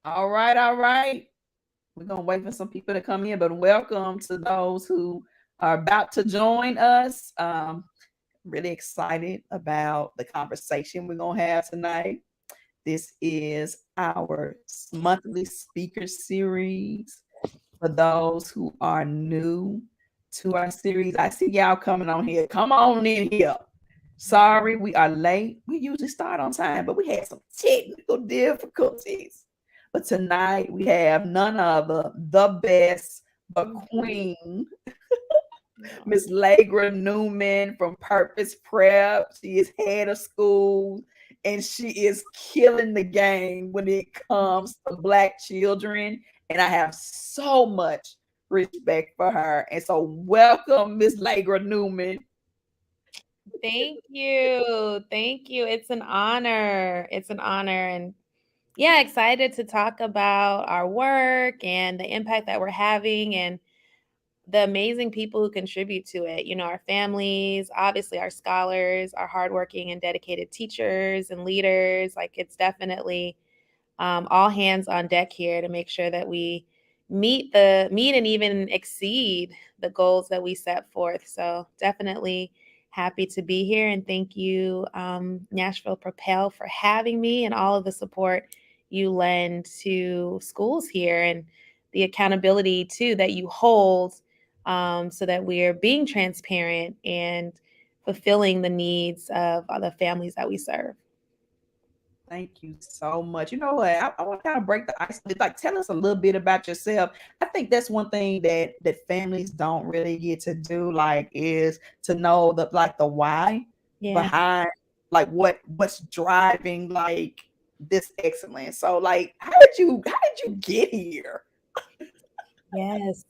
All right. We're going to wait for some people to come in, but welcome to those who are about to join us. Really excited about the conversation we're going to have tonight. This is our monthly speaker series. For those who are new to our series, I see y'all coming on here. Come on in here. Sorry, we are late. We usually start on time, but we had some technical difficulties. But tonight we have none other the best, the queen, Miss Lagra Newman from Purpose Prep. She is head of school and she is killing the game when it comes to Black children. And I have so much respect for her. And so, welcome, Miss Lagra Newman. Thank you. Thank you. It's an honor. It's an honor. And yeah, excited to talk about our work and the impact that we're having and the amazing people who contribute to it. You know, our families, obviously our scholars, our hardworking and dedicated teachers and leaders. Like it's definitely all hands on deck here to make sure that we meet and even exceed the goals that we set forth. So definitely happy to be here and thank you, Nashville Propel, for having me and all of the support you lend to schools here and the accountability too that you hold, so that we're being transparent and fulfilling the needs of the families that we serve. Thank you so much. You know what? I want to kind of break the ice. Like, tell us a little bit about yourself. I think that's one thing that families don't really get to do. Like, is to know the why Yeah. behind what's driving this excellence. So, like, how did you get here? Yes.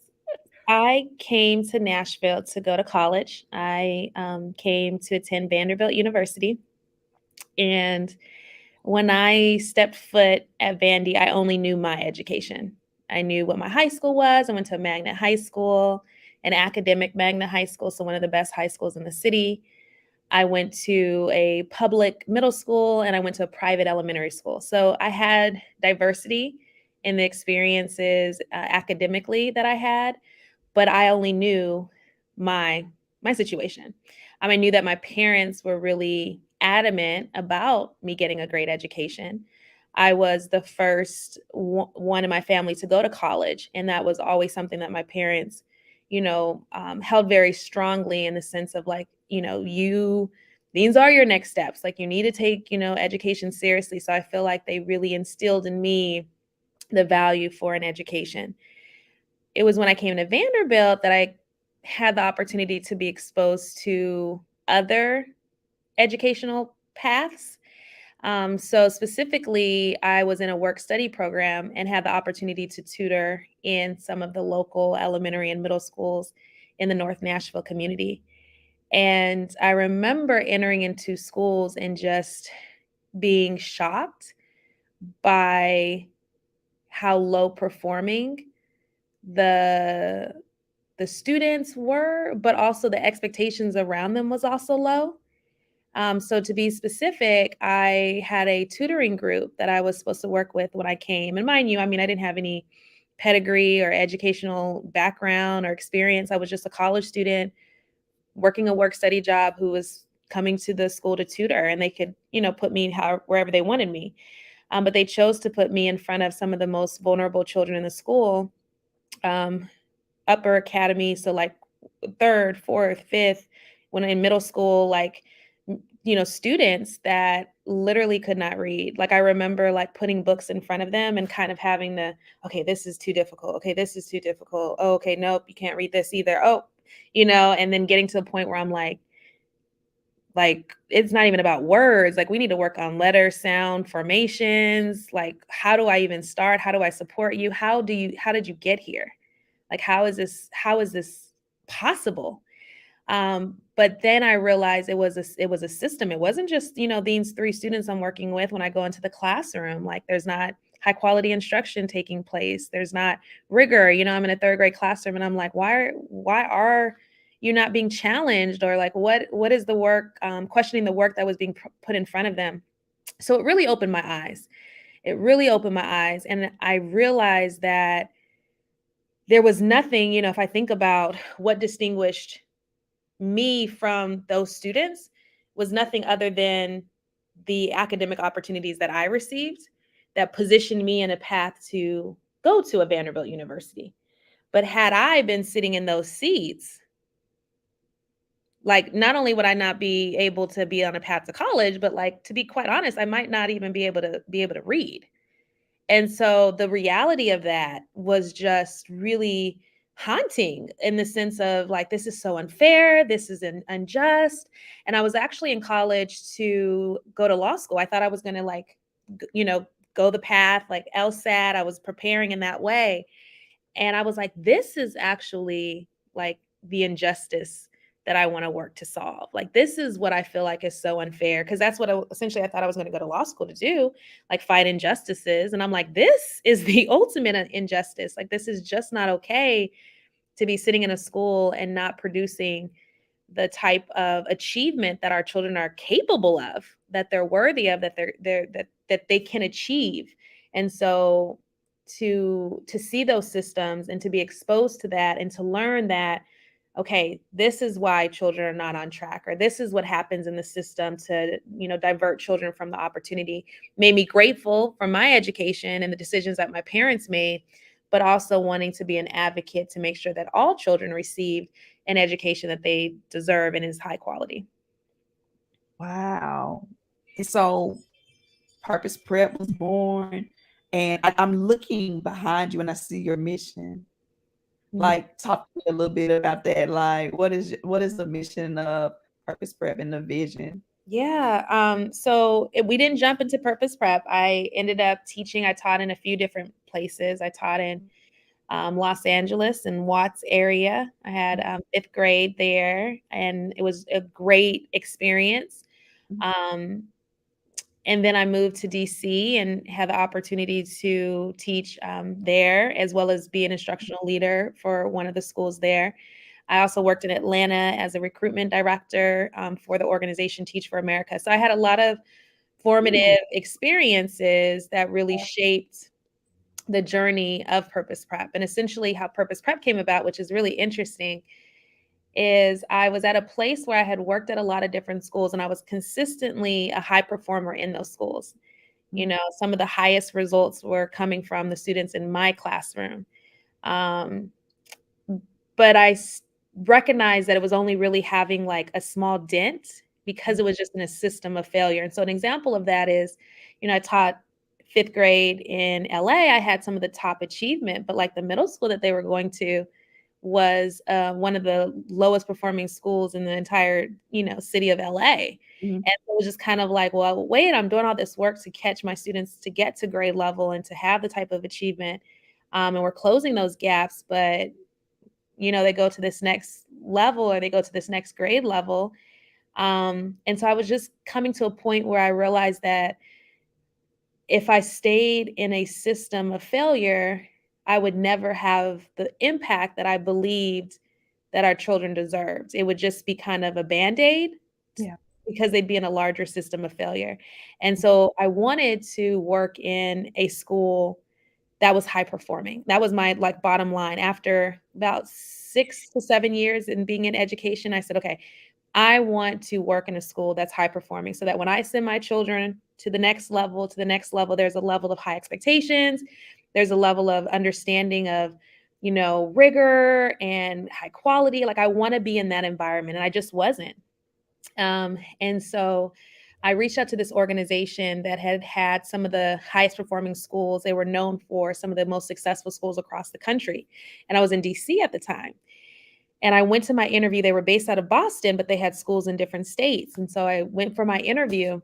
I came to Nashville to go to college. I came to attend Vanderbilt University. And when I stepped foot at Vandy, I only knew my education. I knew what my high school was. I went to a magnet high school, an academic magnet high school, so one of the best high schools in the city. I went to a public middle school and I went to a private elementary school. So I had diversity in the experiences academically that I had, but I only knew my my situation. I knew that my parents were really adamant about me getting a great education. I was the first one in my family to go to college, and that was always something that my parents, held very strongly in the sense of like, these are your next steps. Like you need to take, education seriously. So I feel like they really instilled in me the value for an education. It was when I came to Vanderbilt that I had the opportunity to be exposed to other educational paths. So specifically, I was in a work study program and had the opportunity to tutor in some of the local elementary and middle schools in the North Nashville community. And I remember entering into schools and just being shocked by how low performing the the students were, but also the expectations around them was also low. So to be specific, I had a tutoring group that I was supposed to work with when I came. And mind you, I didn't have any pedigree or educational background or experience. I was just a college student working a work study job who was coming to the school to tutor, and they could, put me wherever they wanted me. But they chose to put me in front of some of the most vulnerable children in the school, um, upper academy. So like third, fourth, fifth, when in middle school, like, students that literally could not read. Like I remember like putting books in front of them and kind of having the, okay, this is too difficult. Okay, this is too difficult. Oh, okay, nope, you can't read this either. Oh, and then getting to the point where I'm like it's not even about words. Like we need to work on letter sound formations. Like how do I even start? How do I support you? How did you get here? Like how is this possible? But then I realized it was a system. It wasn't just, these three students I'm working with when I go into the classroom. Like there's not high quality instruction taking place. There's not rigor. I'm in a third grade classroom and I'm like, why are you not being challenged? Or like, what is the work, questioning the work that was being put in front of them. So it really opened my eyes. It really opened my eyes. And I realized that there was nothing, if I think about what distinguished me from those students, was nothing other than the academic opportunities that I received that positioned me in a path to go to a Vanderbilt University. But had I been sitting in those seats, like, not only would I not be able to be on a path to college, but, like, to be quite honest, I might not even be able to read. And so the reality of that was just really haunting, in the sense of, like, this is so unfair, this is unjust. And I was actually in college to go to law school. I thought I was going to, like, go the path like LSAT. I was preparing in that way. And I was like, this is actually, like, the injustice that I want to work to solve. Like, this is what I feel like is so unfair, because that's what essentially I thought I was going to go to law school to do, like, fight injustices. And I'm like, this is the ultimate injustice. Like, this is just not okay, to be sitting in a school and not producing the type of achievement that our children are capable of, that they're worthy of, that they can achieve. And so to see those systems and to be exposed to that, and to learn that, okay, this is why children are not on track, or this is what happens in the system to, divert children from the opportunity, made me grateful for my education and the decisions that my parents made, but also wanting to be an advocate to make sure that all children receive an education that they deserve and is high quality. Wow. And so Purpose Prep was born, and I'm looking behind you and I see your mission. Mhm. Like, talk to me a little bit about that. Like, what is the mission of Purpose Prep and the vision? Yeah. So we didn't jump into Purpose Prep. I ended up teaching. I taught in a few different places. I taught in Los Angeles and Watts area. I had fifth grade there, and it was a great experience. Um, and then I moved to DC and had the opportunity to teach there, as well as be an instructional leader for one of the schools there. I also worked in Atlanta as a recruitment director for the organization Teach for America. So I had a lot of Ooh, formative experiences that really shaped the journey of Purpose Prep. And essentially, how Purpose Prep came about, which is really interesting, is I was at a place where I had worked at a lot of different schools, and I was consistently a high performer in those schools. Some of the highest results were coming from the students in my classroom. Um, but recognized that it was only really having, like, a small dent, because it was just in a system of failure. And so an example of that is, I taught fifth grade in LA. I had some of the top achievement, but, like, the middle school that they were going to was one of the lowest performing schools in the entire, city of LA. mhm. And so it was just kind of like, well, wait, I'm doing all this work to catch my students to get to grade level and to have the type of achievement. And we're closing those gaps, but they go to this next level, or they go to this next grade level. And so I was just coming to a point where I realized that if I stayed in a system of failure, I would never have the impact that I believed that our children deserved. It would just be kind of a band-aid, Yeah. because they'd be in a larger system of failure. And so I wanted to work in a school that was high performing. That was my, like, bottom line. After about 6 to 7 years in being in education, I said, okay, I want to work in a school that's high performing, so that when I send my children to the next level, there's a level of high expectations. There's a level of understanding of, rigor and high quality. Like, I want to be in that environment, and I just wasn't. And so I reached out to this organization that had had some of the highest performing schools. They were known for some of the most successful schools across the country. And I was in DC at the time. And I went to my interview. They were based out of Boston, but they had schools in different states. And so I went for my interview.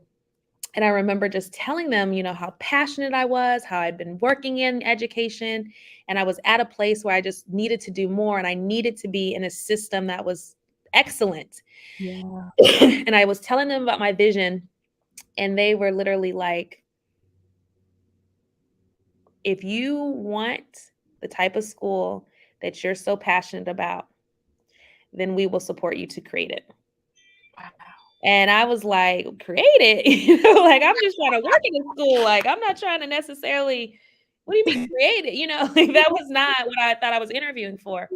And I remember just telling them, how passionate I was, how I'd been working in education. And I was at a place where I just needed to do more. And I needed to be in a system that was excellent. Yeah. And I was telling them about my vision. And they were literally like, if you want the type of school that you're so passionate about, then we will support you to create it. Wow. And I was like, create it, like, I'm just trying to work in the school. Like, I'm not trying to necessarily, what do you mean create it? Like that was not what I thought I was interviewing for.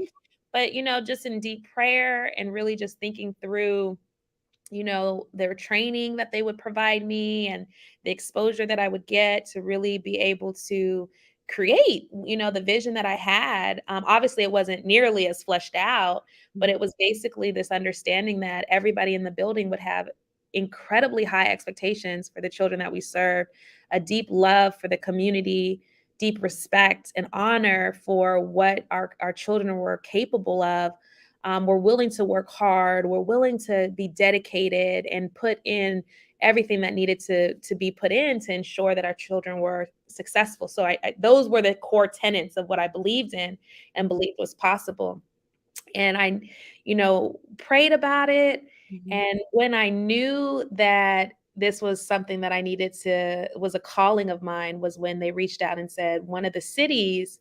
But, just in deep prayer and really just thinking through, their training that they would provide me and the exposure that I would get to really be able to create, the vision that I had. Obviously, it wasn't nearly as fleshed out, but it was basically this understanding that everybody in the building would have incredibly high expectations for the children that we serve, a deep love for the community, deep respect and honor for what our children were capable of. We're willing to work hard. We're willing to be dedicated and put in everything that needed to be put in to ensure that our children were successful. So those were the core tenets of what I believed in and believed was possible. And I, prayed about it. Mhm. And when I knew that this was something that I needed was a calling of mine, was when they reached out and said, one of the cities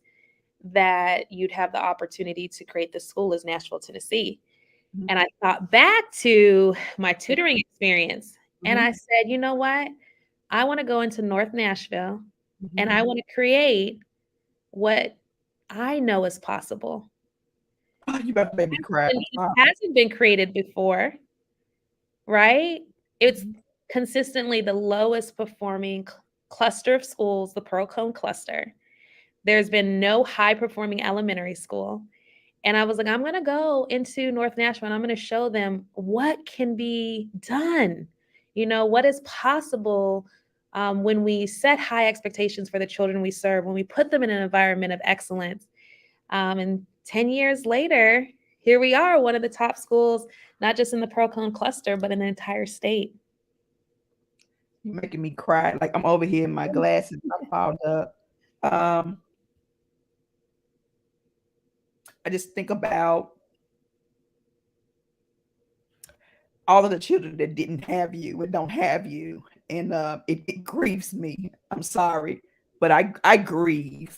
that you'd have the opportunity to create the school is Nashville, Tennessee. Mhm. And I thought back to my tutoring experience and Mhm. I said, you know what? I want to go into North Nashville Mhm. and I want to create what I know is possible. Oh, you about to make me cry. And I'm it sorry. hasn't been created before, right? It's Mhm. consistently the lowest performing cluster of schools, the Pearl Cone cluster. There's been no high performing elementary school. And I was like, I'm going to go into North Nashville and I'm going to show them what can be done. What is possible when we set high expectations for the children we serve, when we put them in an environment of excellence. And 10 years later, here we are, one of the top schools, not just in the Pearl Cone cluster, but in the entire state. You're making me cry. Like I'm over here in my glasses. I fogged up. Um, I just think about all of the children that didn't have you and don't have you, and it grieves me. I'm sorry, but I grieve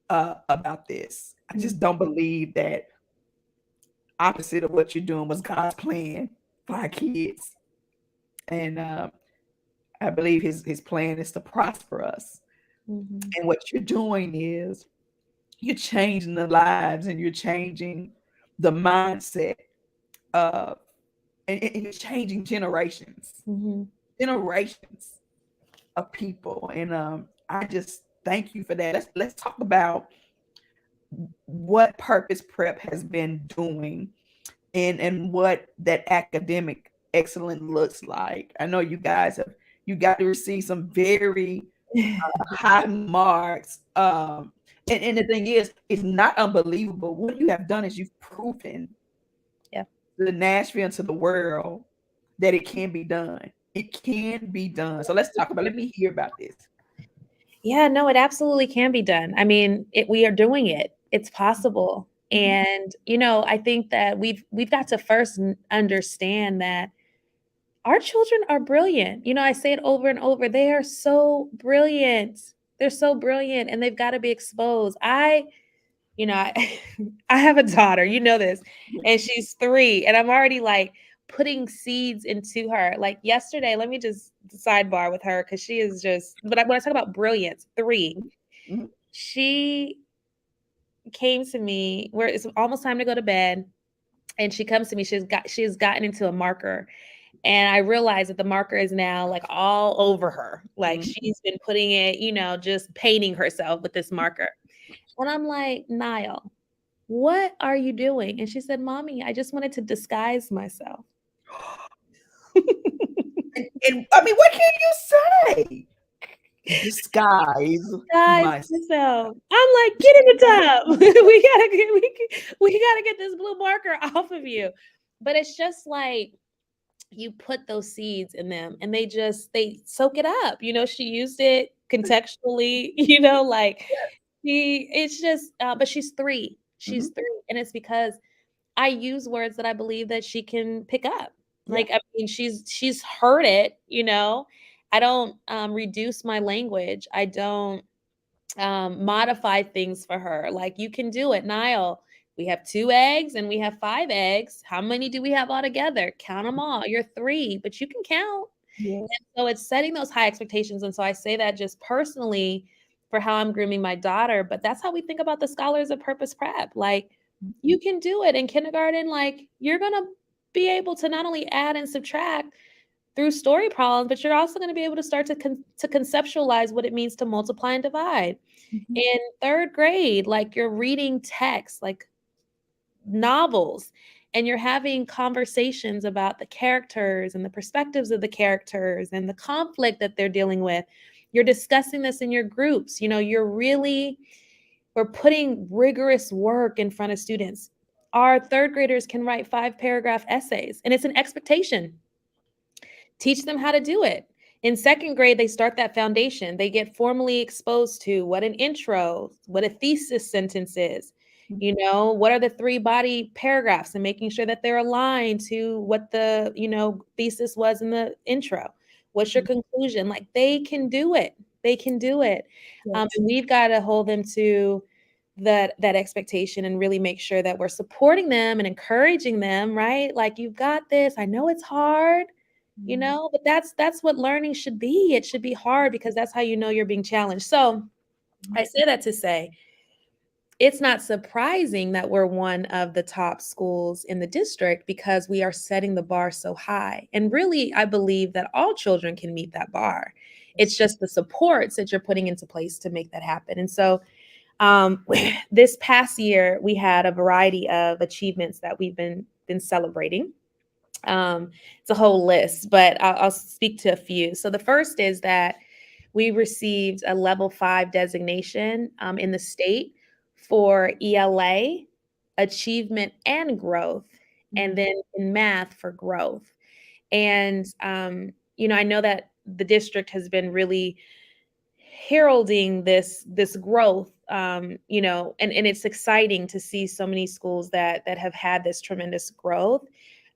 about this. I just don't believe that opposite of what you're doing was God's plan for our kids, and I believe His plan is to prosper us. Mhm. And what you're doing is you're changing the lives and you're changing the mindset of, and you're changing Mhm. generations of people. And I just thank you for that. Let's talk about what Purpose Prep has been doing and what that academic excellence looks like. I know you guys have you got to receive some very high marks. And the thing is, it's not unbelievable. What you have done is you've proven Yeah. to Nashville and to the world that it can be done. It can be done. So let's talk about. Let me hear about this. Yeah, no, it absolutely can be done. I mean, we are doing it. It's possible. Mhm. And, I think that we've got to first understand that our children are brilliant. I say it over and over. They are so brilliant. They're so brilliant and they've got to be exposed. I I have a daughter, this, and she's 3 and I'm already like putting seeds into her. Like yesterday, let me just sidebar with her cuz she is just, but when I talk about brilliance, 3, Mhm. she came to me where it's almost time to go to bed and she comes to me, she's gotten into a marker and I realized that the marker is now like all over her. Like Mhm. she's been putting it, just painting herself with this marker. And I'm like, "Niall, what are you doing?" And she said, "Mommy, I just wanted to disguise myself." And I mean, what can you say? Disguise Disguise myself. myself. I'm like, "Get in the tub. We gotta get this blue marker off of you." But it's just like you put those seeds in them and they soak it up. She used it contextually, like it's just but she's 3. She's Mhm. 3 and it's because I use words that I believe that she can pick up. Yeah. Like, I mean, she's heard it, I don't, reduce my language. I don't, modify things for her. Like, "You can do it, Niall. We have 2 eggs and we have 5 eggs. How many do we have all together? Count them all. You're 3, but you can count. Yes. And so it's setting those high expectations. And so I say that just personally for how I'm grooming my daughter, but that's how we think about the scholars of Purpose Prep. Like, you can do it in kindergarten. Like, you're going to be able to not only add and subtract through story problems, but you're also going to be able to start to conceptualize what it means to multiply and divide. Mhm. In 3rd grade, like, you're reading text, like novels, and you're having conversations about the characters and the perspectives of the characters and the conflict that they're dealing with. You're discussing this in your groups. You know, we're putting rigorous work in front of students. Our 3rd graders can write 5-paragraph essays, and it's an expectation. Teach them how to do it. In 2nd grade, they start that foundation. They get formally exposed to what an intro, what a thesis sentence is, you know, what are the 3 body paragraphs, and making sure that they're aligned to what the, thesis was in the intro. What's your conclusion? Like, they can do it. They can do it. Yes. And we've got to hold them to that expectation and really make sure that we're supporting them and encouraging them, right? Like, you've got this. I know it's hard, but that's what learning should be. It should be hard because that's how you know you're being challenged. So I say that to say it's not surprising that we're one of the top schools in the district because we are setting the bar so high. And really, I believe that all children can meet that bar. It's just the supports that you're putting into place to make that happen. And so this past year, we had a variety of achievements that we've been celebrating. It's a whole list, but I'll speak to a few. So the first is that we received a level 5 designation in the state for ELA, achievement and growth, and then in math for growth. And, I know that the district has been really heralding this growth, and it's exciting to see so many schools that have had this tremendous growth.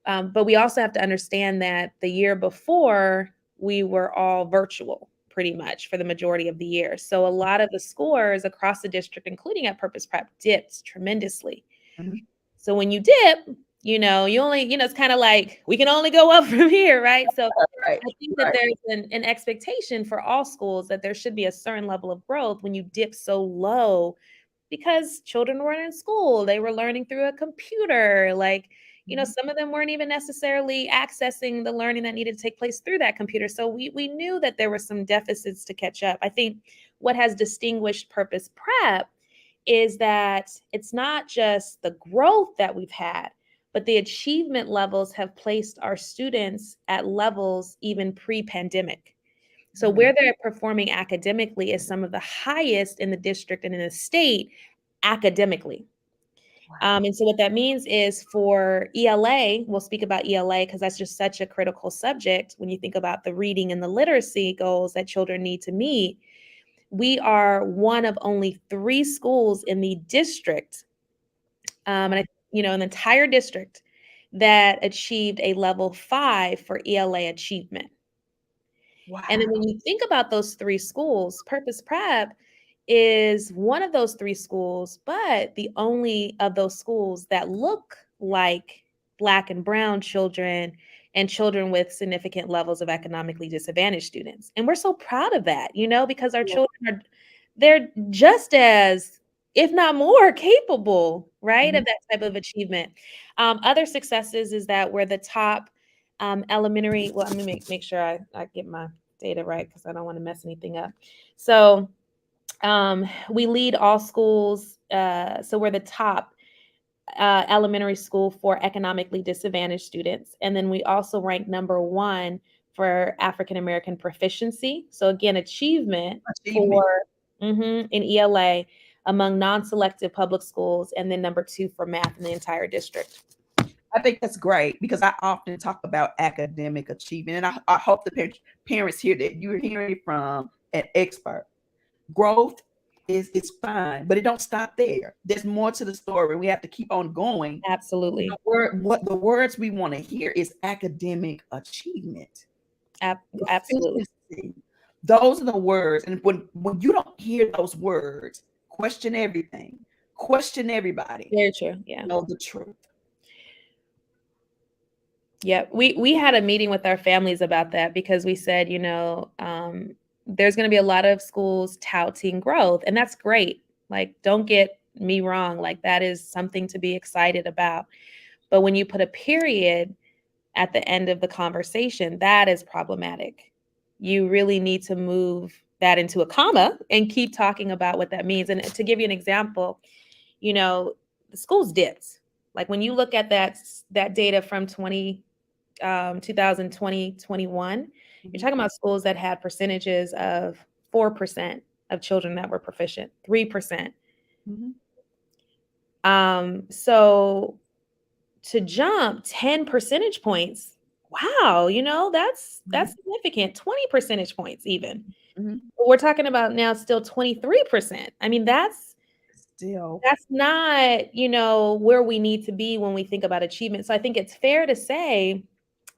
But we also have to understand that the year before, we were all virtual pretty much for the majority of the year. So a lot of the scores across the district, including at Purpose Prep, dipped tremendously. Mhm. So when you dip, you only, it's kind of like we can only go up from here, right? So Right. I think that there's an expectation for all schools that there should be a certain level of growth when you dip so low because children weren't in school. They were learning through a computer. Like, some of them weren't even necessarily accessing the learning that needed to take place through that computer. So we knew that there were some deficits to catch up. I think what has distinguished Purpose Prep is that it's not just the growth that we've had, but the achievement levels have placed our students at levels even pre-pandemic. So where they're performing academically is some of the highest in the district and in the state academically. And so what that means is for ELA, we'll speak about ELA because that's just such a critical subject when you think about the reading and the literacy goals that children need to meet. We are one of only 3 schools in the district, in the entire district that achieved a level 5 for ELA achievement. Wow. And then when you think about those 3 schools, Purpose Prep is one of those 3 schools, but the only of those schools that look like Black and Brown children and children with significant levels of economically disadvantaged students. And we're so proud of that, because our children they're just as, if not more, capable, right, of that type of achievement. Other successes is that we're the top elementary. Well, let me make sure I get my data right because I don't want to mess anything up. So we lead all schools. So we're the top elementary school for economically disadvantaged students. And then we also rank number 1 for African American proficiency. So again, achievement. For in ELA among non-selective public schools, and then number 2 for math in the entire district. I think that's great because I often talk about academic achievement, and I hope the parents hear that you're hearing it from an expert. Growth is fine, but it don't stop there. There's more to the story. We have to keep on going. Absolutely. What the words we want to hear is academic achievement. Absolutely. Those are the words. And when you don't hear those words, question everything. question everybody. Very true. Yeah. Know the truth. Yeah. We had a meeting with our families about that because we said, there's going to be a lot of schools touting growth, and that's great. Like, don't get me wrong. Like, that is something to be excited about. But when you put a period at the end of the conversation, that is problematic. You really need to move that into a comma and keep talking about what that means. And to give you an example, the schools dipped. Like, when you look at that data from 2020, 21, you're talking about schools that had percentages of 4% of children that were proficient, 3%. So to jump 10 percentage points, wow, that's significant. 20 percentage points even. But we're talking about now still 23%. I mean, that's not, where we need to be when we think about achievement. So I think it's fair to say,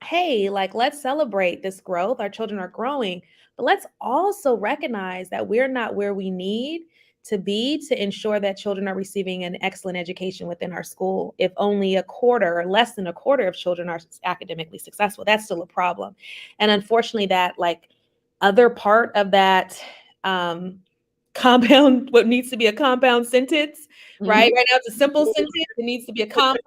hey, like, let's celebrate this growth. Our children are growing, but let's also recognize that we're not where we need to be to ensure that children are receiving an excellent education within our school. If only a quarter or less than a quarter of children are academically successful, that's still a problem. And unfortunately, that like other part of that compound, what needs to be a compound sentence, right? Right now it's a simple sentence. It needs to be a comma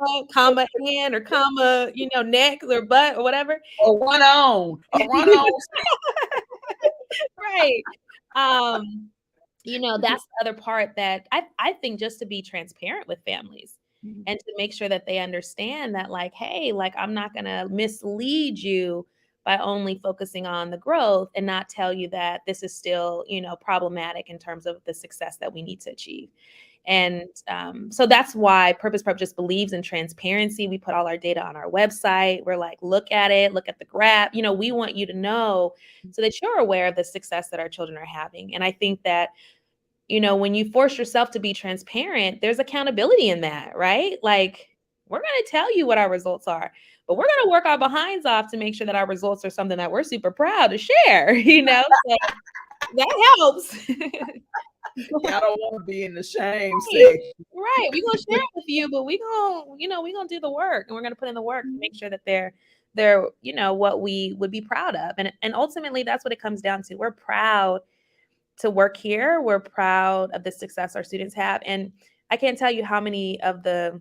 and or comma, neck or butt or whatever. Or run on. Right. That's the other part that I think, just to be transparent with families and to make sure that they understand that, like, hey, like, I'm not going to mislead you by only focusing on the growth and not tell you that this is still, problematic in terms of the success that we need to achieve. And so that's why Purpose Prep just believes in transparency. We put all our data on our website. We're like, look at it, look at the graph. We want you to know so that you're aware of the success that our children are having. And I think that, when you force yourself to be transparent, there's accountability in that, right? Like, we're going to tell you what our results are, but we're going to work our behinds off to make sure that our results are something that we're super proud to share, so that helps. I don't want to be in the shame section. Right. We're going to share it with you, but we're going to do the work, and we're going to put in the work to make sure that they're what we would be proud of. And ultimately, that's what it comes down to. We're proud to work here. We're proud of the success our students have. And I can't tell you how many of the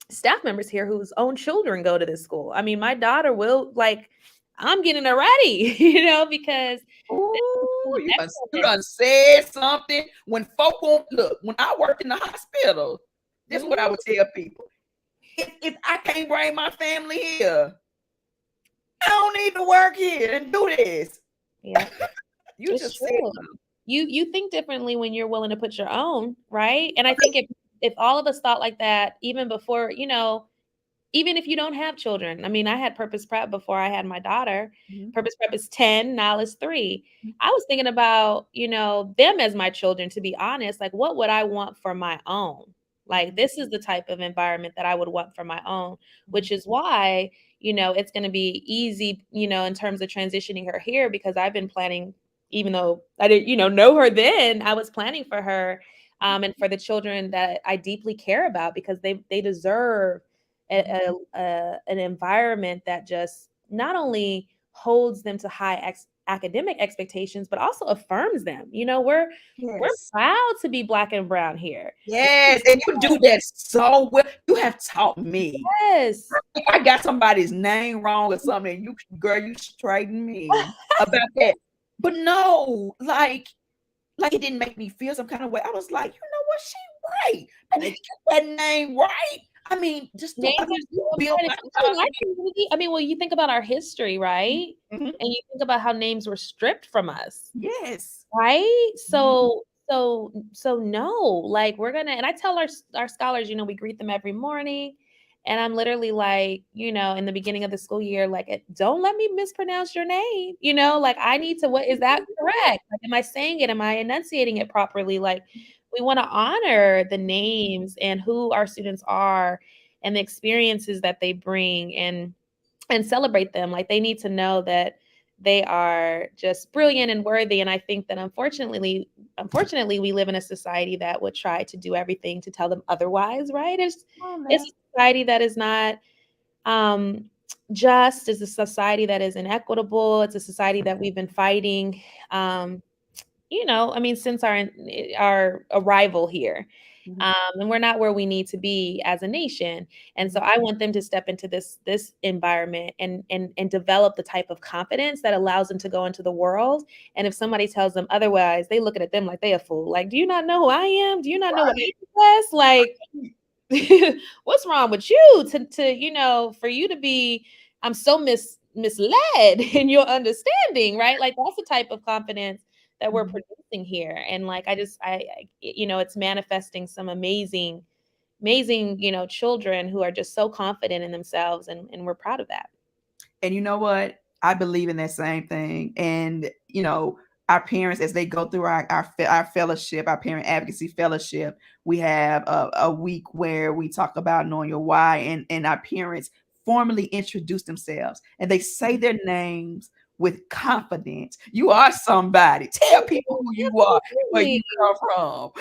staff members here whose own children go to this school. I mean, my daughter will, like, I'm getting her ready, because you done said something. When folk won't look, when I worked in the hospital, this is what I would tell people. If I can't bring my family here, I don't need to work here and do this. Yeah. You it's just true. said something. You think differently when you're willing to put your own, right? And I think if all of us thought like that, even before, even if you don't have children. I mean, I had Purpose Prep before I had my daughter. Purpose Prep is 10, now it's 3. I was thinking about, them as my children, to be honest. Like, what would I want for my own? Like, this is the type of environment that I would want for my own, which is why, it's going to be easy, in terms of transitioning her here, because I've been planning, even though I didn't, know her then, I was planning for her and for the children that I deeply care about, because they deserve an environment that just not only holds them to high academic expectations, but also affirms them. We're proud to be Black and brown here. Yes, and you do that so well. You have taught me. Yes. If I got somebody's name wrong or something, you straighten me about that. But no, like it didn't make me feel some kind of way. I was like, you know what, she right. And they get that name right. I mean, just well, you think about our history, right? And you think about how names were stripped from us. Yes. Right? So no, like, we're gonna, and I tell our scholars, we greet them every morning. And I'm literally like, in the beginning of the school year, like, don't let me mispronounce your name. Like, I need to, what is that correct? Like, am I saying it? Am I enunciating it properly? Like, we want to honor the names and who our students are and the experiences that they bring and celebrate them. Like, they need to know that they are just brilliant and worthy. And I think that unfortunately, we live in a society that would try to do everything to tell them otherwise, right? It's a society that is not um, just. It's a society that is inequitable. It's a society that we've been fighting. Um, I mean, since our arrival here. And we're not where we need to be as a nation. And so I want them to step into this environment and develop the type of confidence that allows them to go into the world. And if somebody tells them otherwise, they look at them like they a fool. Like, do you not know who I am? Do you not know what I possess? Like, what's wrong with you to for you to be I'm so misled in your understanding, right? Like, that's the type of confidence that we're producing here. And like, it's manifesting some amazing children who are just so confident in themselves, and we're proud of that. And you know what? I believe in that same thing. And our parents, as they go through our fellowship, our parent advocacy fellowship, we have a week where we talk about knowing your why, and our parents formally introduce themselves and they say their names with confidence. You are somebody. Tell people who you are, where you come from.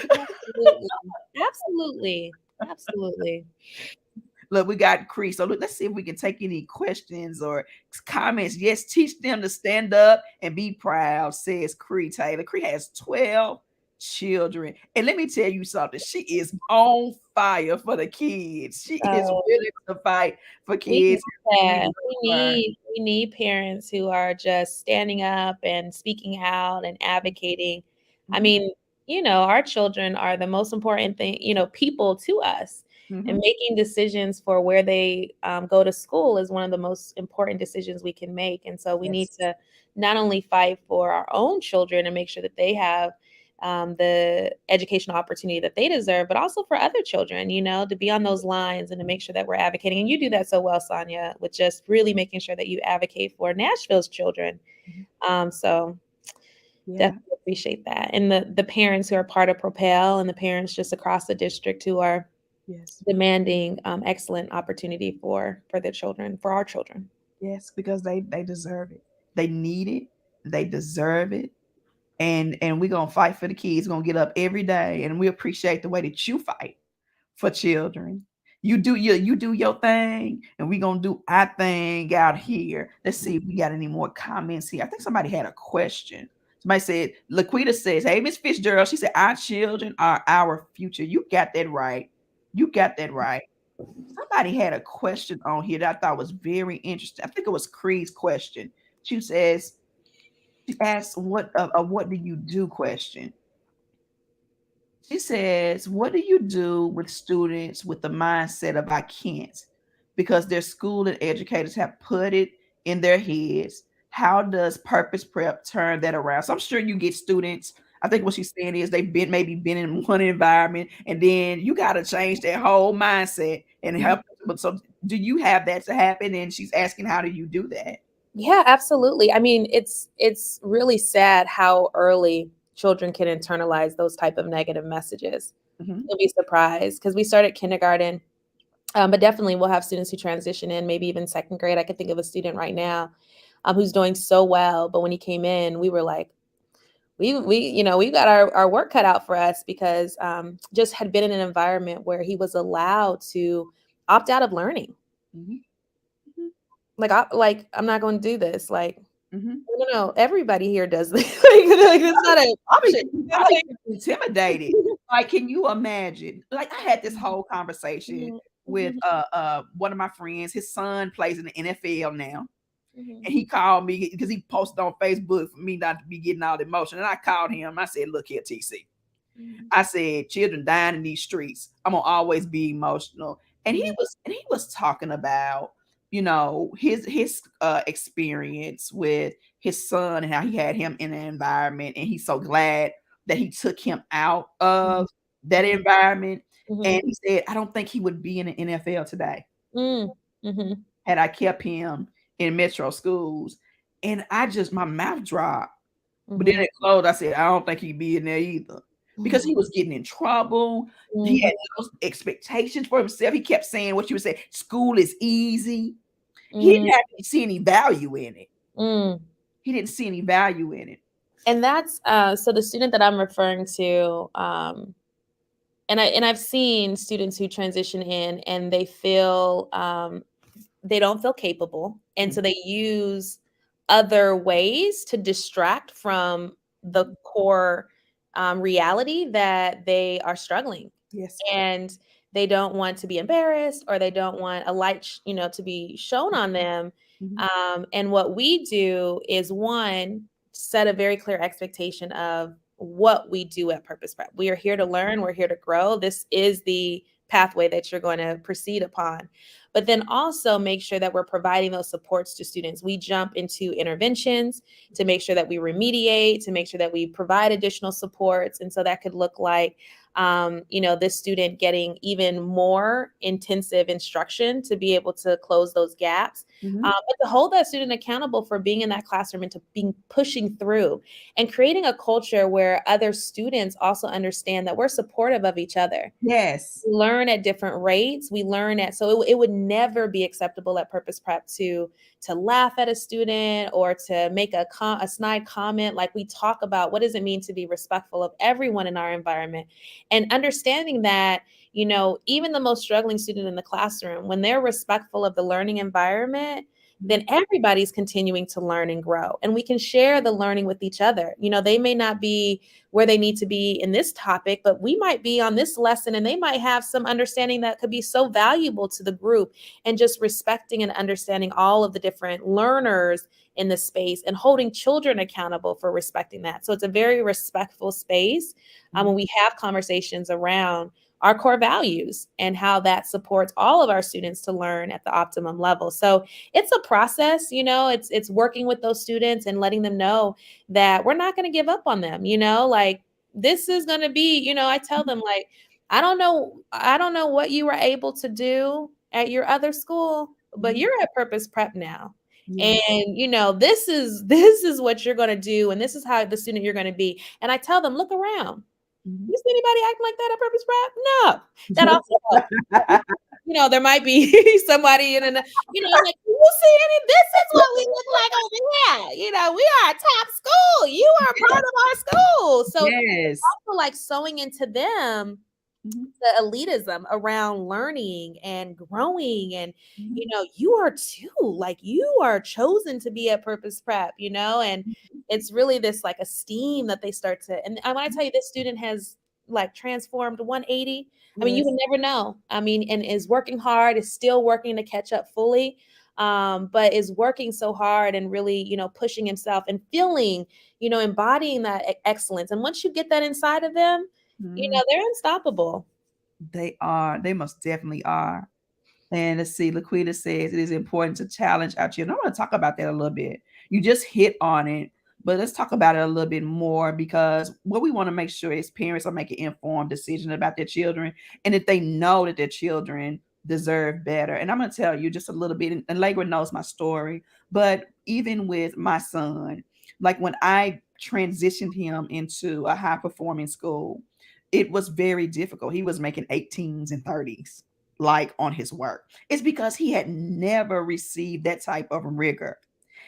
Absolutely. Look, we got Cree. So look, let's see if we can take any questions or comments. Yes, teach them to stand up and be proud, says Cree Taylor. Cree has 12 children. And let me tell you something. She is on fire for the kids. She is willing to fight for kids. We need parents who are just standing up and speaking out and advocating. I mean, our children are the most important thing, people to us. And making decisions for where they go to school is one of the most important decisions we can make. And so we need to not only fight for our own children and make sure that they have the educational opportunity that they deserve, but also for other children, to be on those lines and to make sure that we're advocating. And you do that so well, Sonia, with just really making sure that you advocate for Nashville's children. Definitely appreciate that. And the parents who are part of Propel and the parents just across the district who are demanding excellent opportunity for their children, for our children. Yes, because they deserve it. They need it. They deserve it. And we're gonna fight for the kids. We're gonna get up every day, and we appreciate the way that you fight for children. You do your thing, and we're gonna do our thing out here. Let's see if we got any more comments here. I think somebody had a question. Somebody said, Laquita says, "Hey, Miss Fitzgerald," she said, "Our children are our future." You got that right. You got that right. Somebody had a question on here that I thought was very interesting. I think it was Cree's question. She asked, "What do you do?" question. She says, "What do you do with students with the mindset of I can't because their school and educators have put it in their heads? How does Purpose Prep turn that around?" So I'm sure you get students. I think what she's saying is they've been in one environment, and then you got to change their whole mindset and help. But so, do you have that to happen? And she's asking, how do you do that? Yeah, absolutely. I mean, it's really sad how early children can internalize those type of negative messages. You'll be surprised because we started kindergarten, but definitely we'll have students who transition in, maybe even second grade. I could think of a student right now who's doing so well, but when he came in, we were like, we got our work cut out for us because just had been in an environment where he was allowed to opt out of learning. Like, I'm not going to do this. Like, no, everybody here does this. like it's not an option. I'm intimidated. Like, can you imagine? Like, I had this whole conversation with one of my friends. His son plays in the NFL now. And he called me because he posted on Facebook for me not to be getting all the emotion. And I called him. I said, "Look here, TC." I said, "Children dying in these streets. I'm gonna always be emotional." And he was talking about, his experience with his son and how he had him in an environment, and he's so glad that he took him out of that environment. And he said, "I don't think he would be in the NFL today had I kept him in metro schools." And my mouth dropped. But then it closed. I said, "I don't think he'd be in there either." Because he was getting in trouble. He had those expectations for himself. He kept saying what you would say, school is easy. He didn't have to see any value in it. he didn't see any value in it. And that's so the student that I'm referring to, and I've seen students who transition in and they feel they don't feel capable, and so they use other ways to distract from the core reality that they are struggling. Yes. And they don't want to be embarrassed, or they don't want a light, to be shown on them. And what we do is, one, set a very clear expectation of what we do at Purpose Prep. We are here to learn, we're here to grow. This is the pathway that you're going to proceed upon. But then also make sure that we're providing those supports to students. We jump into interventions to make sure that we remediate, to make sure that we provide additional supports. And so that could look like, this student getting even more intensive instruction to be able to close those gaps, but to hold that student accountable for being in that classroom and to being pushing through, and creating a culture where other students also understand that we're supportive of each other. Yes. We learn at different rates. We learn at, so it would never be acceptable at Purpose Prep to laugh at a student or to make a snide comment. Like, we talk about what does it mean to be respectful of everyone in our environment, and understanding that, even the most struggling student in the classroom, when they're respectful of the learning environment, then everybody's continuing to learn and grow. And we can share the learning with each other. They may not be where they need to be in this topic, but we might be on this lesson and they might have some understanding that could be so valuable to the group. And just respecting and understanding all of the different learners in the space and holding children accountable for respecting that. So it's a very respectful space when we have conversations around our core values and how that supports all of our students to learn at the optimum level. So it's a process, it's working with those students and letting them know that we're not going to give up on them, like, this is going to be, I tell them, like, I don't know what you were able to do at your other school, but you're at Purpose Prep now. Yes. And this is what you're going to do, and this is how the student you're going to be. And I tell them, look around. You see anybody acting like that at Purpose Prep? No. That also, there might be somebody in like, you see any, this is what we look like over here. We are a top school. You are part of our school. So yes. also, like, sewing into them the elitism around learning and growing, and you are too, like, you are chosen to be at Purpose Prep, and it's really this, like, esteem that they start to, and when I tell you, this student has, like, transformed 180. I mean, you would never know. I mean, and is working hard, is still working to catch up fully, but is working so hard and really, pushing himself and feeling, embodying that excellence. And once you get that inside of them, they're unstoppable. They are. They most definitely are. And let's see, Laquita says it is important to challenge our children. I want to talk about that a little bit. You just hit on it, but let's talk about it a little bit more, because what we want to make sure is parents are making informed decisions about their children, and if they know that their children deserve better. And I'm going to tell you just a little bit, and Lagra knows my story, but even with my son, like, when I transitioned him into a high performing school, it was very difficult. He was making 18s and 30s, like, on his work. It's because he had never received that type of rigor.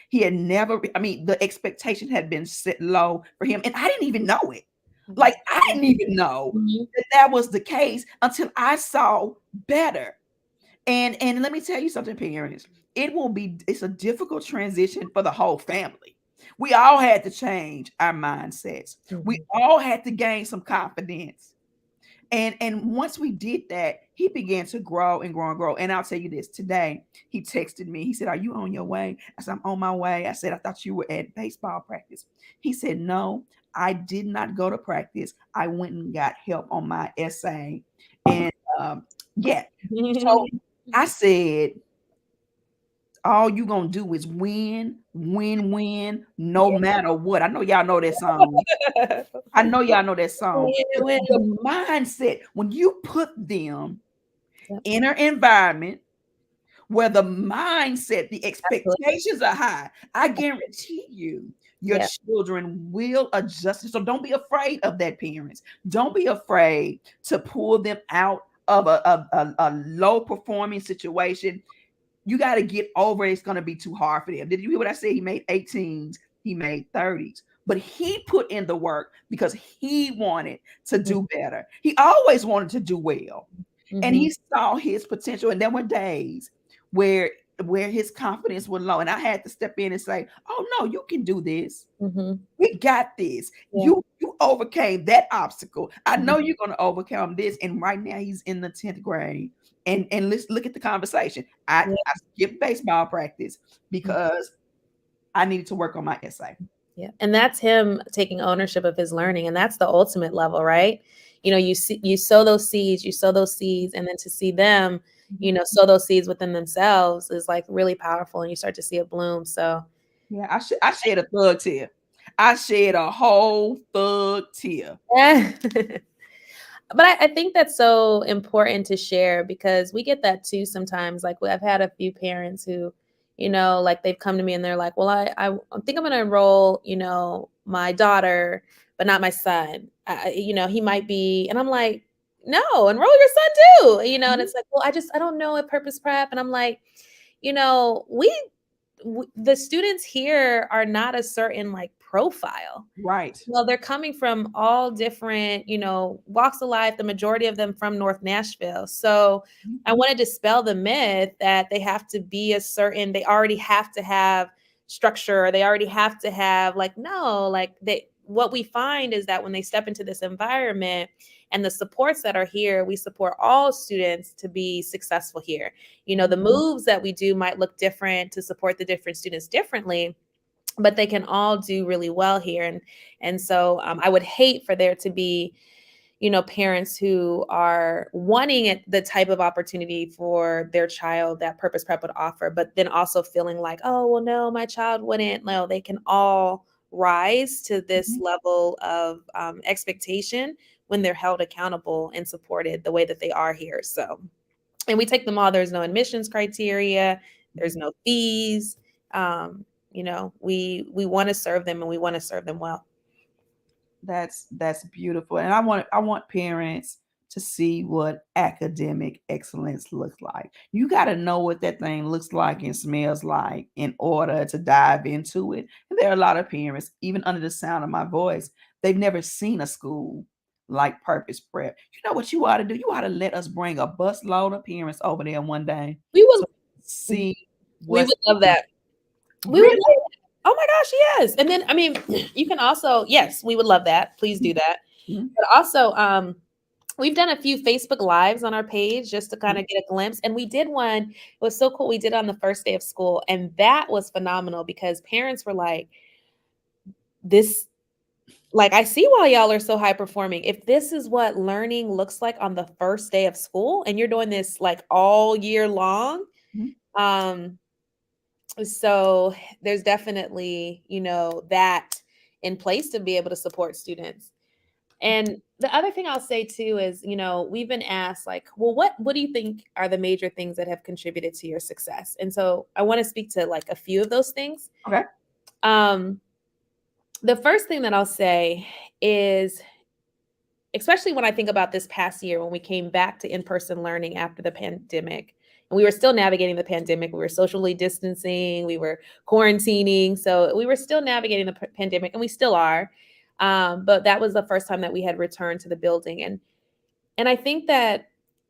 He had never, I mean, the expectation had been set low for him. And I didn't even know it. Like, I didn't even know that was the case until I saw better. And let me tell you something, parents. It's a difficult transition for the whole family. We all had to change our mindsets. We all had to gain some confidence. And once we did that, he began to grow and grow and grow. And I'll tell you this, today he texted me. He said, "Are you on your way?" I said, "I'm on my way." I said, "I thought you were at baseball practice." He said, "No, I did not go to practice. I went and got help on my essay." And yeah. So I said, all you gonna do is win, win, win, no matter what. I know y'all know that song. I know y'all know that song. The mindset, when you put them in an environment where the mindset, the expectations are high, I guarantee you, your children will adjust. So don't be afraid of that, parents. Don't be afraid to pull them out of a low performing situation. You got to get over it. It's going to be too hard for them. Did you hear what I said? He made 18s he made 30s. But he put in the work because he wanted to do better. He always wanted to do well. And he saw his potential. And there were days where his confidence was low. And I had to step in and say, oh no, you can do this. We got this. Yeah. You overcame that obstacle. I know you're going to overcome this. And right now he's in the 10th grade. And let's look at the conversation. I skipped baseball practice because I needed to work on my essay. Yeah. And that's him taking ownership of his learning. And that's the ultimate level, right? You know, you sow those seeds, and then to see them, you know, sow those seeds within themselves is like really powerful, and you start to see it bloom. So yeah, I shed a thug tear. I shed a whole thug tear. yeah. But I think that's so important to share, because we get that too sometimes. Like I've had a few parents who, you know, like they've come to me and they're like, well, I think I'm going to enroll, you know, my daughter, but not my son. You know, he might be, and I'm like, no, enroll your son too, you know, and it's like, well, I don't know at Purpose Prep. And I'm like, you know, the students here are not a certain like profile. Right. Well, they're coming from all different, you know, walks of life, the majority of them from North Nashville. So I want to dispel the myth that they have to be they already have to have structure, or they already have to have no, what we find is that when they step into this environment and the supports that are here, we support all students to be successful here. You know, the moves that we do might look different to support the different students differently, but they can all do really well here. And so I would hate for there to be, you know, parents who are wanting the type of opportunity for their child that Purpose Prep would offer, but then also feeling like, oh, well, no, my child wouldn't. No, they can all rise to this level of expectation when they're held accountable and supported the way that they are here. So, and we take them all. There's no admissions criteria. There's no fees. You know, we want to serve them, and we want to serve them well. That's beautiful. And I want parents to see what academic excellence looks like. You got to know what that thing looks like and smells like in order to dive into it. And there are a lot of parents, even under the sound of my voice, they've never seen a school like Purpose Prep. You know what you ought to do? You ought to let us bring a busload of parents over there one day. We will see. We would love that. We would love that. Oh my gosh, yes. And then, I mean, you can also, yes, we would love that. Please do that. But also, we've done a few Facebook Lives on our page just to kind of get a glimpse. And we did one. It was so cool. We did it on the first day of school. And that was phenomenal, because parents were like, I see why y'all are so high performing. If this is what learning looks like on the first day of school, and you're doing this like all year long, so there's definitely, you know, that in place to be able to support students. And the other thing I'll say too is, you know, we've been asked like, well, what do you think are the major things that have contributed to your success? And so I want to speak to like a few of those things. Okay. The first thing that I'll say is, especially when I think about this past year, when we came back to in-person learning after the pandemic, and we were still navigating the pandemic. We were socially distancing, we were quarantining. So we were still navigating the pandemic, and we still are. But that was the first time that we had returned to the building. And I think that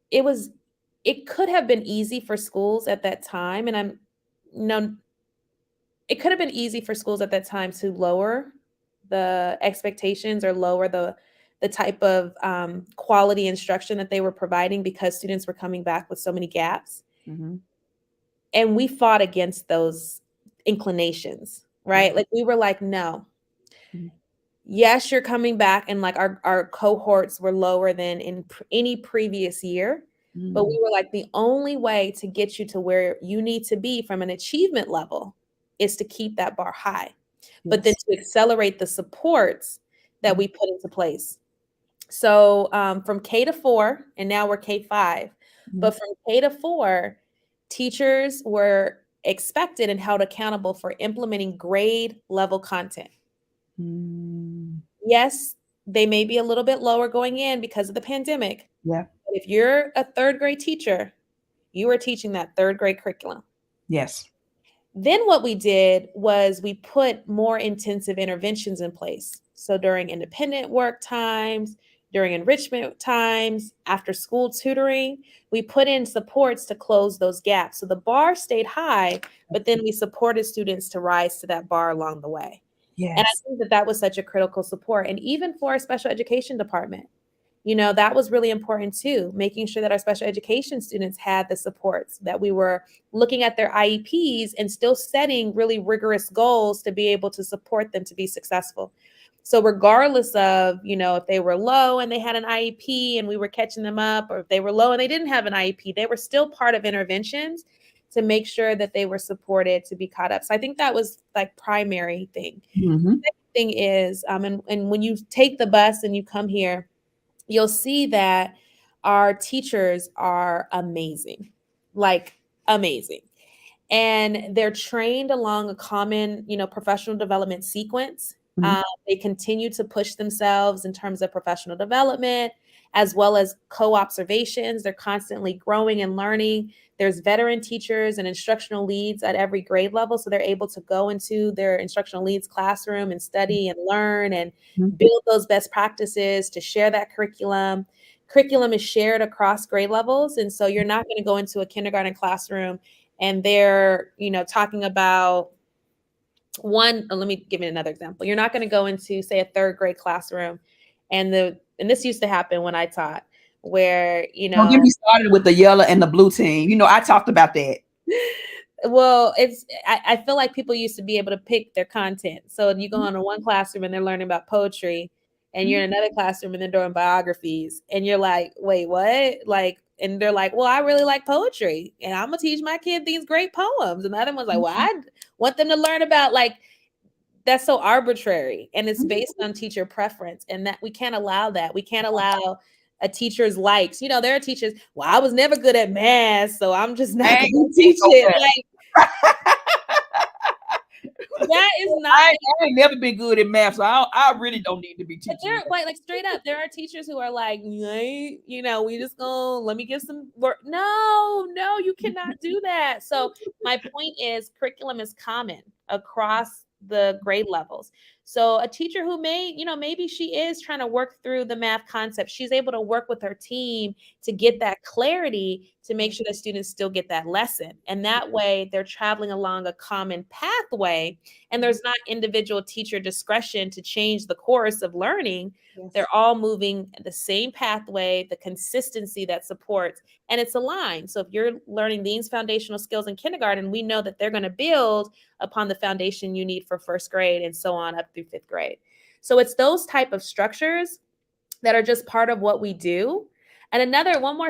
it could have been easy for schools at that time. And it could have been easy for schools at that time to lower the expectations or lower the type of quality instruction that they were providing, because students were coming back with so many gaps. And we fought against those inclinations, right? Like we were like, no, yes, you're coming back, and like our cohorts were lower than in any previous year. But we were like, the only way to get you to where you need to be from an achievement level is to keep that bar high, but then to accelerate the supports that we put into place. So from K to 4, and now we're K-5, but from K to 4, teachers were expected and held accountable for implementing grade level content. Yes, they may be a little bit lower going in because of the pandemic. Yeah. But if you're a third grade teacher, you are teaching that third grade curriculum. Yes. Then what we did was we put more intensive interventions in place. So during independent work times, during enrichment times, after school tutoring, we put in supports to close those gaps. So the bar stayed high, but then we supported students to rise to that bar along the way. And I Yes. think that that was such a critical support. And even for our special education department, that was really important too, making sure that our special education students had the supports, that we were looking at their IEPs and still setting really rigorous goals to be able to support them to be successful. So regardless of, if they were low and they had an IEP and we were catching them up, or if they were low and they didn't have an IEP, they were still part of interventions to make sure that they were supported to be caught up. So I think that was like primary thing. Mm-hmm. Second thing is, and when you take the bus and you come here, you'll see that our teachers are amazing, like amazing. And they're trained along a common, professional development sequence. Mm-hmm. They continue to push themselves in terms of professional development, as well as co-observations. They're constantly growing and learning. There's veteran teachers and instructional leads at every grade level, so they're able to go into their instructional leads classroom and study and learn and build those best practices to share that curriculum. Curriculum is shared across grade levels, and so you're not going to go into a kindergarten classroom and they're, talking about let me give you another example. You're not going to go into, say, a third grade classroom and this used to happen when I taught, where, Don't get me started with the yellow and the blue team. I talked about that. well, I feel like people used to be able to pick their content. So you go into one classroom and they're learning about poetry, and you're in another classroom and they're doing biographies, and you're like, wait, what? Like, and they're like, well, I really like poetry and I'm gonna teach my kid these great poems. And the other one's like, well, I want them to learn about, like, that's so arbitrary, and it's based on teacher preference, and that we can't allow that. We can't allow a teacher's likes. There are teachers, well, I was never good at math, so I'm just not going to teach it. Like, that is not. I ain't never been good at math, so I really don't need to be teaching. Like straight up, there are teachers who are like, we just gonna let me give some work. No, you cannot do that. So my point is, curriculum is common across the grade levels. So a teacher who maybe she is trying to work through the math concept, she's able to work with her team to get that clarity to make sure that students still get that lesson. And that way they're traveling along a common pathway, and there's not individual teacher discretion to change the course of learning. Yes. They're all moving the same pathway, the consistency that supports, and it's aligned. So if you're learning these foundational skills in kindergarten, we know that they're going to build upon the foundation you need for first grade and so on up through fifth grade. So it's those type of structures that are just part of what we do. And one more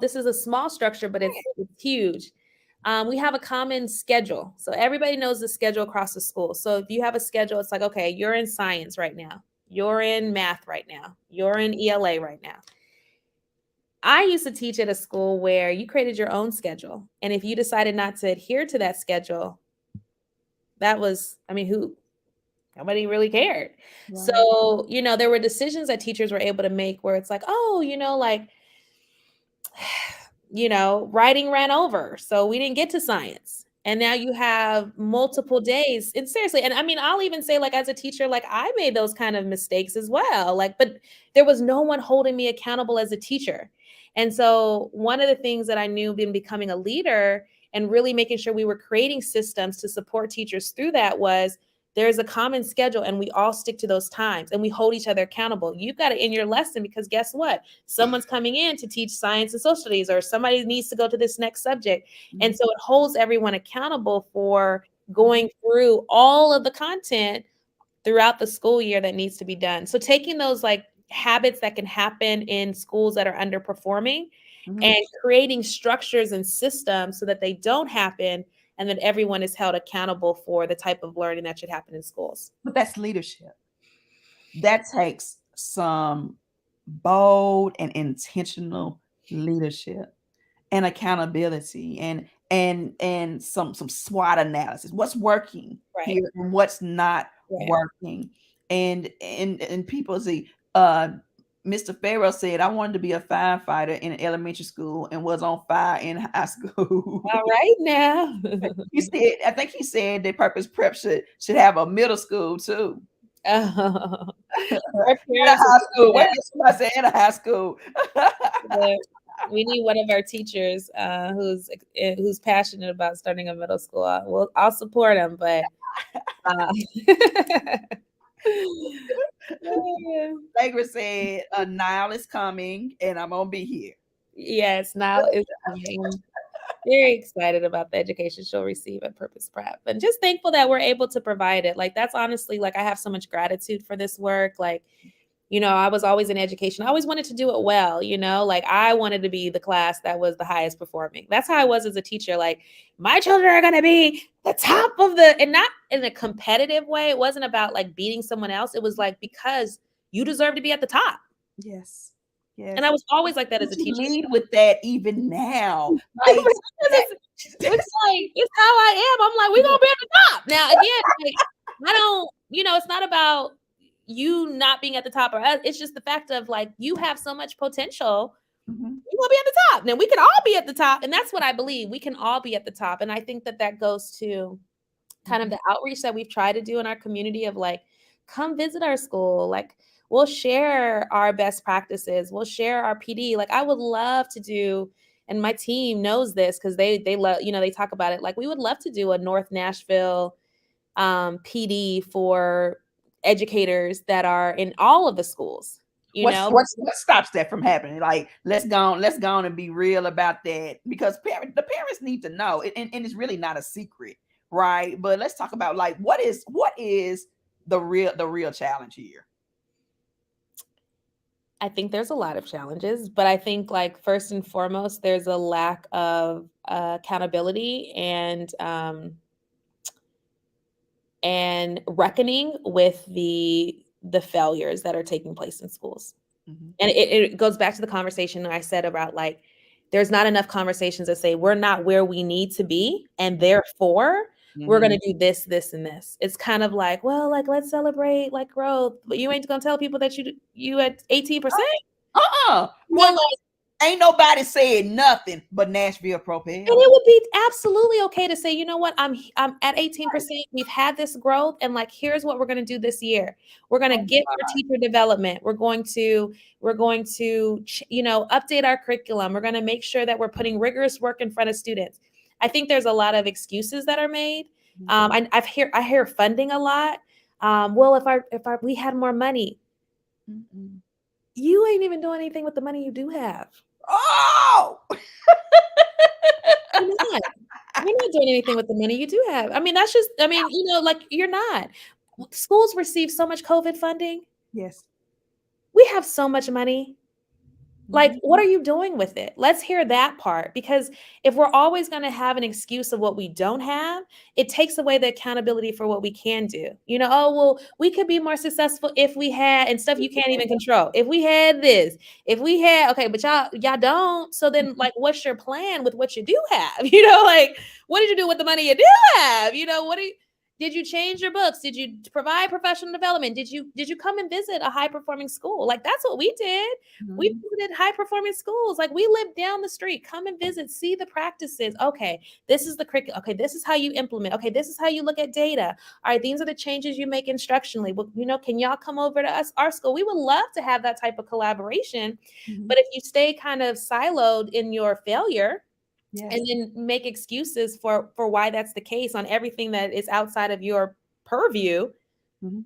this is a small structure, but it's huge. We have a common schedule. So everybody knows the schedule across the school. So if you have a schedule, it's like, okay, you're in science right now. You're in math right now. You're in ELA right now. I used to teach at a school where you created your own schedule. And if you decided not to adhere to that schedule, nobody really cared. Right. So, there were decisions that teachers were able to make where it's like, oh, writing ran over, so we didn't get to science. And now you have multiple days. And seriously, and I'll even say, like, as a teacher, like, I made those kind of mistakes as well. Like, but there was no one holding me accountable as a teacher. And so one of the things that I knew in becoming a leader and really making sure we were creating systems to support teachers through that was, there's a common schedule and we all stick to those times and we hold each other accountable. You've got to end your lesson because guess what? Someone's coming in to teach science and social studies, or somebody needs to go to this next subject. And so it holds everyone accountable for going through all of the content throughout the school year that needs to be done. So taking those like habits that can happen in schools that are underperforming and creating structures and systems so that they don't happen, and that everyone is held accountable for the type of learning that should happen in schools. But that's leadership. That takes some bold and intentional leadership and accountability and some SWOT analysis. What's working here and what's not working. And people see Mr. Farrell said, I wanted to be a firefighter in an elementary school and was on fire in high school. All right now. He said, I think he said that Purpose Prep should have a middle school too. Oh, our And a parents high will school. do Wait a minute, somebody said and a high school. that. We need one of our teachers who's passionate about starting a middle school. I'll support him, but Lagra said, Nile is coming and I'm gonna be here. yes, now is coming. Very excited about the education she'll receive at Purpose Prep, and just thankful that we're able to provide it. Like, that's honestly, like, I have so much gratitude for this work. Like, I was always in education. I always wanted to do it well, like I wanted to be the class that was the highest performing. That's how I was as a teacher. Like, my children are going to be the top of and not in a competitive way. It wasn't about like beating someone else. It was like, because you deserve to be at the top. Yes. Yes. And I was always like that as a teacher. Lead with that even now. Like, it's how I am. I'm like, we're going to be at the top. Now, again, like, I don't, it's not about you not being at the top, or it's just the fact of like, you have so much potential. You will be at the top. Now we can all be at the top. And that's what I believe. We can all be at the top. And I think that goes to kind of the outreach that we've tried to do in our community of like, come visit our school. Like, we'll share our best practices. We'll share our PD. Like, I would love to do, and my team knows this because they love, they talk about it. Like, we would love to do a North Nashville PD for educators that are in all of the schools. What stops that from happening? Like, let's go and be real about that, because the parents need to know, and it's really not a secret, right? But let's talk about like what is the real challenge here. I think there's a lot of challenges, but I think like first and foremost, there's a lack of accountability and reckoning with the failures that are taking place in schools. And it goes back to the conversation I said about like, there's not enough conversations that say we're not where we need to be, and therefore we're going to do this, this, and this. It's kind of like, well, like, let's celebrate like growth, but you ain't going to tell people that you at 18%. Well, like, ain't nobody saying nothing but Nashville PROPEL. And it would be absolutely okay to say, you know what, I'm at 18%. We've had this growth, and like, here's what we're going to do this year. We're going to get our teacher development. We're going to, update our curriculum. We're going to make sure that we're putting rigorous work in front of students. I think there's a lot of excuses that are made. I hear funding a lot. Well, if we had more money, you ain't even doing anything with the money you do have. Oh, you're not doing anything with the money you do have. I mean, that's just, like, you're not. Schools receive so much COVID funding. Yes. We have so much money. Like, what are you doing with it? Let's hear that part, because if we're always going to have an excuse of what we don't have, it takes away the accountability for what we can do. Oh, well, we could be more successful if we had, and stuff you can't even control. If we had this, okay, but y'all don't. So then, like, what's your plan with what you do have? Like, what did you do with the money you do have? Did you change your books? Did you provide professional development? Did you come and visit a high performing school? Like, that's what we did. We visited high performing schools. Like, we lived down the street. Come and visit, see the practices. Okay, this is the curriculum. Okay, this is how you implement. Okay, this is how you look at data. All right, these are the changes you make instructionally. Well, can y'all come over to our school? We would love to have that type of collaboration. But if you stay kind of siloed in your failure, yes, and then make excuses for why that's the case on everything that is outside of your purview,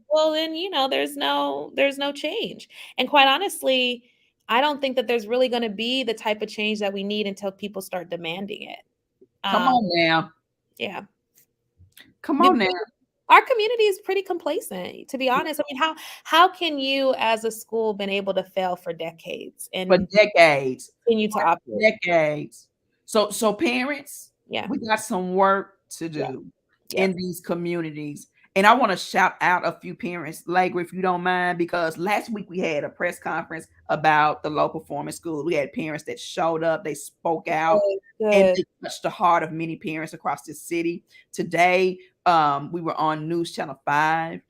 well, then, there's no change. And quite honestly, I don't think that there's really going to be the type of change that we need until people start demanding it. Come on now. Yeah. Come on now. Our community is pretty complacent, to be honest. I mean, how can you as a school been able to fail for decades and continue to operate? Decades. So parents, yeah, we got some work to do in these communities. And I want to shout out a few parents, Lagra, if you don't mind, because last week we had a press conference about the low performing schools. We had parents that showed up, they spoke out, and they touched the heart of many parents across the city. Today, we were on News Channel 5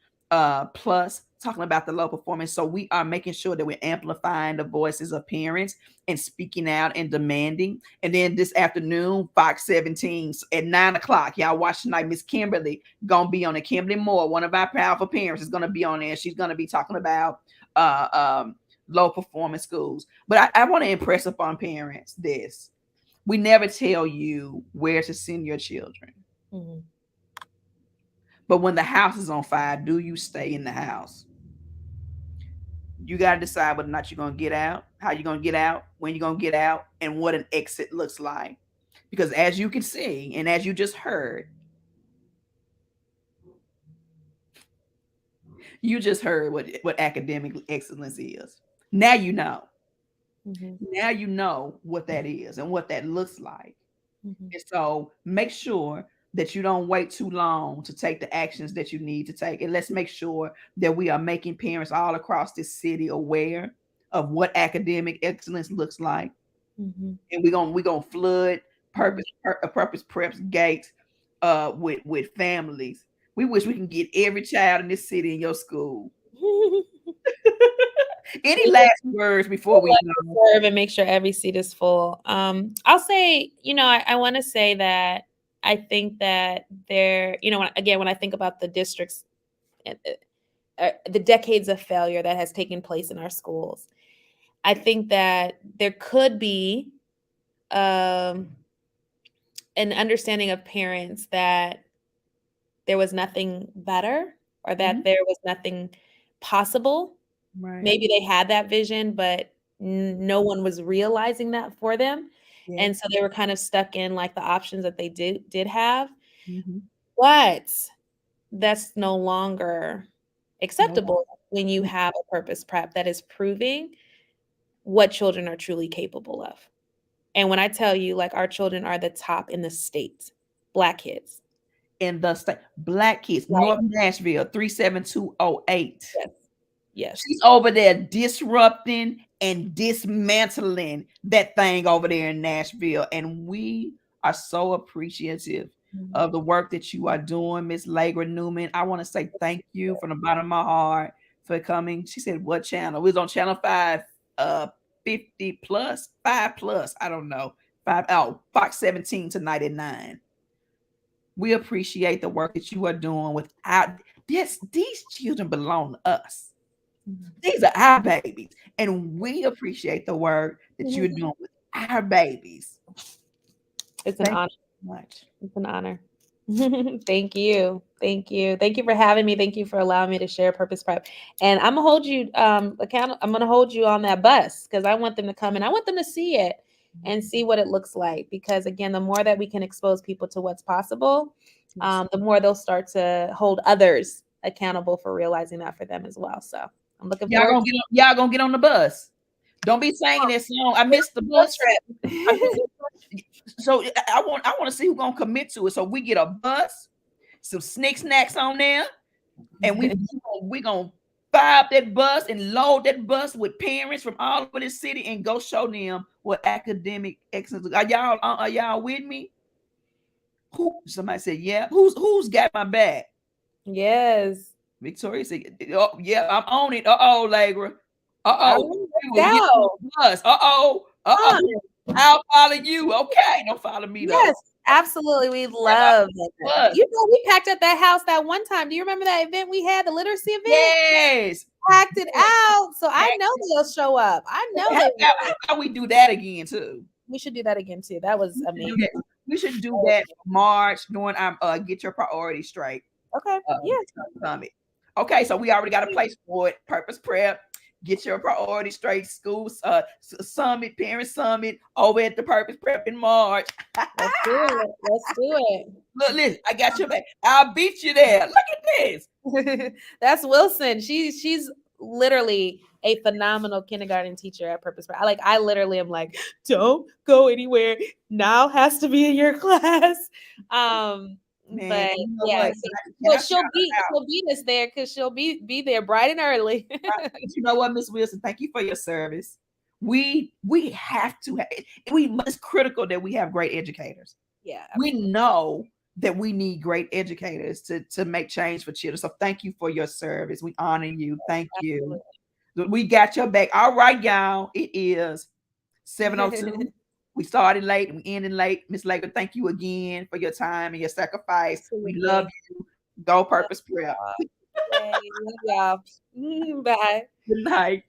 Plus talking about the low performance. So we are making sure that we're amplifying the voices of parents and speaking out and demanding. And then this afternoon, Fox 17 at 9 o'clock, y'all watch tonight. Miss Kimberly gonna be on it. Kimberly Moore, one of our powerful parents, is gonna be on there. She's gonna be talking about low performance schools. But I want to impress upon parents this: we never tell you where to send your children. Mm-hmm. But when the house is on fire, do you stay in the house? You got to decide whether or not you're going to get out, how you're going to get out, when you're going to get out, and what an exit looks like. Because as you can see, and as you just heard, what academic excellence is. Now you know. Mm-hmm. Now you know what that is and what that looks like. Mm-hmm. And so make sure that you don't wait too long to take the actions that you need to take. And let's make sure that we are making parents all across this city aware of what academic excellence looks like. Mm-hmm. And we're gonna flood purpose preps gates with families. We wish we can get every child in this city in your school. Any last words before we serve and make sure every seat is full? I'll say, I want to say that I think that there, when I think about the districts, the decades of failure that has taken place in our schools, I think that there could be an understanding of parents that there was nothing better or that there was nothing possible. Right. Maybe they had that vision, but no one was realizing that for them. Yeah. And so they were kind of stuck in like the options that they did have. Mm-hmm. But that's no longer acceptable when you have a purpose prep that is proving what children are truly capable of. And when I tell you, like, our children are the top in the state, Black kids. In the state, Black kids, right. North Nashville, 37208. Yes. Yes. She's over there disrupting and dismantling that thing over there in Nashville. And we are so appreciative of the work that you are doing, Miss Lagra Newman. I want to say thank you from the bottom of my heart for coming. She said, what channel? We was on channel 5, 50 plus, 5 plus. I don't know. Fox 17 tonight at 9. We appreciate the work that you are doing without this. These children belong to us. These are our babies, and we appreciate the work that you're doing with our babies. It's an honor. Much. It's an honor. Thank you. Thank you. Thank you for having me. Thank you for allowing me to share Purpose Prep. And I'm gonna hold you accountable. I'm gonna hold you on that bus because I want them to come and I want them to see it and see what it looks like. Because again, the more that we can expose people to what's possible, the more they'll start to hold others accountable for realizing that for them as well. So I'm looking forward. Y'all gonna get on the bus. Don't be saying that song. I missed the bus trip. So I want to see who's gonna commit to it. So we get a bus, some snacks on there, and we gonna fire up that bus and load that bus with parents from all over the city and go show them what academic excellence. Are y'all with me? Somebody said, yeah. Who's got my back? Yes. Victoria said, oh, yeah, I'm on it. Uh-oh, Lagra. Uh-oh. I'll follow you. Okay, don't follow me though. Yes, absolutely. We love it. We packed up that house that one time. Do you remember that event we had, the literacy event? Yes. Packed it out. So I know they'll show up. I know how we do that again too. We should do that again too. That was amazing. We should do that for March during our Get Your Priorities Straight. Okay. Summit. Okay, so we already got a place for it. Purpose Prep, Get Your Priorities Straight School Summit, Parent Summit over at the Purpose Prep in March. Let's do it. Look, listen, I got your back. I'll beat you there. Look at this. That's Wilson. She's literally a phenomenal kindergarten teacher at Purpose Prep. I literally am like, don't go anywhere. Now has to be in your class. Man, but yeah, she'll beat us there because she'll be there bright and early. You know what, Miss Wilson? Thank you for your service. We have to. It's critical that we have great educators. Yeah, absolutely. We know that we need great educators to make change for children. So thank you for your service. We honor you. Thank you. We got your back. All right, y'all. It is 7:02. We started late and we ended late. Miss Laker, thank you again for your time and your sacrifice. We love you. Go Purpose Prep. Yay, love y'all. Bye. Good night.